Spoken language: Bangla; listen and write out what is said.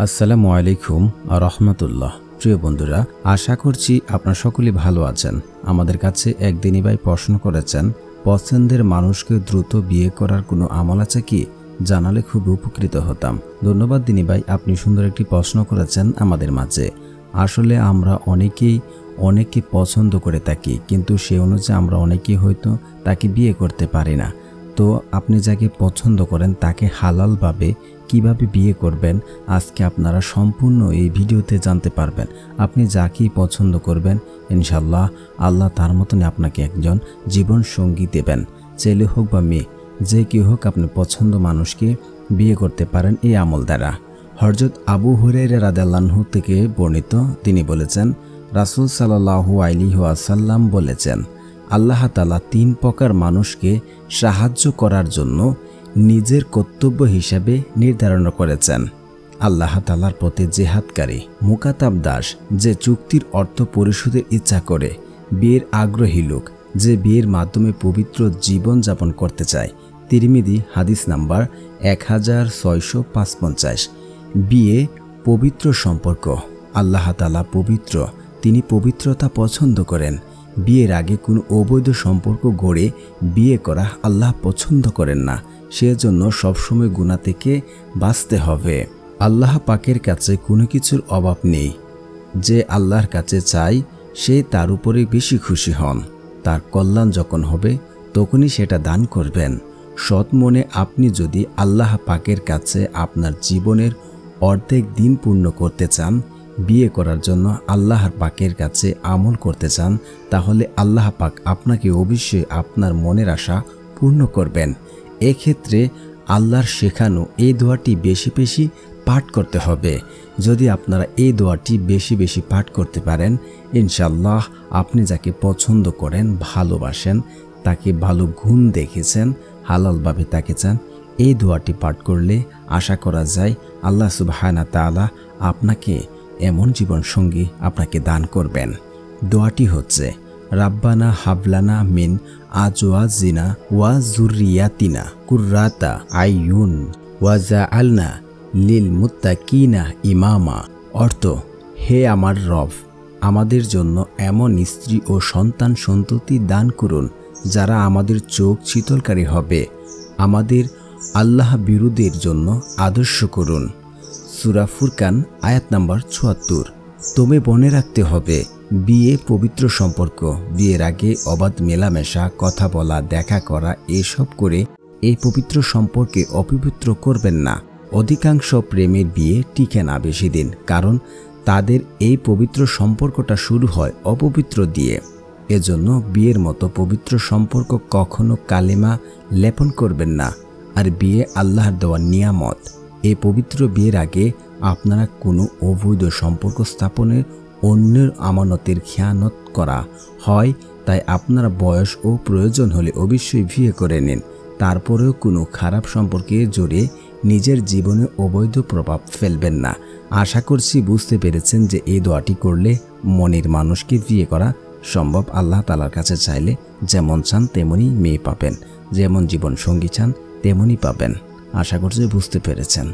আসসালামু আলাইকুম রহমতুল্লাহ। প্রিয় বন্ধুরা, আশা করছি আপনারা সকলেই ভালো আছেন। আমাদের কাছে এক দিনী ভাই প্রশ্ন করেছেন, পছন্দের মানুষকে দ্রুত বিয়ে করার কোনো আমল আছে কি? জানালে খুব উপকৃত হতাম। ধন্যবাদ দিনী ভাই, আপনি সুন্দর একটি প্রশ্ন করেছেন আমাদের মাঝে। আসলে আমরা অনেকে পছন্দ করে থাকি, কিন্তু সে অনুযায়ী আমরা অনেকেই হয়তো তাকে বিয়ে করতে পারি না। তো আপনি যাকে পছন্দ করেন তাকে হালালভাবে কিভাবে বিয়ে করবেন, আজকে আপনারা সম্পূর্ণ এই ভিডিওতে জানতে পারবেন। আপনি যাকেই পছন্দ করবেন, ইনশাল্লাহ আল্লাহ তার মতনই আপনাকে একজন জীবন সঙ্গী দেবেন। ছেলে হোক বা মেয়ে, যে কেউ হোক, আপনি পছন্দ মানুষকে বিয়ে করতে পারেন এই আমল দ্বারা। হযরত আবু হুরায়রা রাদিয়াল্লাহু আনহু থেকে বর্ণিত, তিনি বলেছেন, রাসূল সাল্লাল্লাহু আলাইহি ওয়াসাল্লাম বলেছেন, আল্লাহ তাআলা 3 প্রকার মানুষকে সাহায্য করার জন্য নিজের কর্তব্য হিসাবে নির্ধারণ করেছেন। আল্লাহ তাআলার প্রতি জিহাদকারী, মুকাতাব দাস, যে চুক্তির অর্থ পরিশোধের ইচ্ছা করে, বিয়ের আগ্রহী লোক, যে বিয়ের মাধ্যমে পবিত্র জীবন যাপন করতে চায়। তিরমিজি হাদিস নাম্বার 1655। বিয়ে পবিত্র সম্পর্ক। আল্লাহ তাআলা পবিত্র, তিনি পবিত্রতা পছন্দ করেন। বিয়ের আগে কোনো অবৈধ সম্পর্ক গড়ে বিয়ে করা আল্লাহ পছন্দ করেন না। সেজন্য সবসময় গুনাহ থেকে বাঁচতে হবে। আল্লাহ পাকের কাছে কোনো কিছুর অভাব নেই। যে আল্লাহর কাছে চায় সে তার উপরে বেশি খুশি হন। তার কল্যাণ যখন হবে তখনই সেটা দান করবেন। সৎ মনে আপনি যদি আল্লাহ পাকের কাছে আপনার জীবনের অর্ধেক দিন পূর্ণ করতে চান, বিয়ে করার জন্য আল্লাহর পাকের কাছে আমল করতে চান, তাহলে আল্লাহ পাক আপনাকে অবশ্যই আপনার মনের আশা পূর্ণ করবেন। এক্ষেত্রে আল্লাহর শেখানো এই দোয়াটি বেশি বেশি পাঠ করতে হবে। যদি আপনারা এই দোয়াটি বেশি বেশি পাঠ করতে পারেন, ইনশাআল্লাহ আপনি যাকে পছন্দ করেন, ভালোবাসেন, তাকে ভালো গুণ দেখেছেন, হালালভাবে তাকে চান, এই দোয়াটি পাঠ করলে আশা করা যায় আল্লাহ সুবহানাহু ওয়া তাআলা আপনাকে এমন জীবন সঙ্গী আপনাকে দান করবেন। দোয়াটি হচ্ছে, রাব্বানা হাবলানা মিন আজওয়াজিনা ওয়া যুররিয়াতিনা কুররাতা আইয়ুন ওয়াজআলনা লিল মুত্তাকিনা ইমামা। অর্থ, হে আমার রব, আমাদের জন্য এমন স্ত্রী ও সন্তান সন্ততি দান করুন যারা আমাদের চোখ শীতলকারী হবে। আমাদের আল্লাহ বিরুদ্ধের জন্য আদর্শ করুন। সূরা ফুরকান আয়াত নাম্বার ৭৪। তবে মনে রাখতে হবে, বিয়ে পবিত্র সম্পর্ক। বিয়ের আগে অবাধ মেলামেশা, কথা বলা, দেখা করা এসব করে এই পবিত্র সম্পর্কে অপবিত্র করবেন না। অধিকাংশ প্রেমের বিয়ে টিকে না বেশি দিন, কারণ তাদের এই পবিত্র সম্পর্কটা শুরু হয় অপবিত্র দিয়ে। এজন্য বিয়ের মতো পবিত্র সম্পর্ক কখনো কালেমা লেপন করবেন না। আর বিয়ে আল্লাহর দেওয়া নিয়ামত। এই পবিত্র বিয়ের আগে আপনারা কোনো অবৈধ সম্পর্ক স্থাপনের, অন্যের আমানতের খেয়ানত করা হয়। তাই আপনারা বয়স ও প্রয়োজন হলে অবশ্যই বিয়ে করে নিন। তারপরেও কোনো খারাপ সম্পর্কে জড়িয়ে নিজের জীবনে অবৈধ প্রভাব ফেলবেন না। আশা করছি বুঝতে পেরেছেন যে এই দোয়াটি করলে মনের মানুষকে বিয়ে করা সম্ভব। আল্লাহ তাআলার কাছে চাইলে যেমন চান তেমনই মেয়ে পাবেন, যেমন জীবন সঙ্গী চান তেমনই পাবেন। আশা করছি বুঝতে পেরেছেন।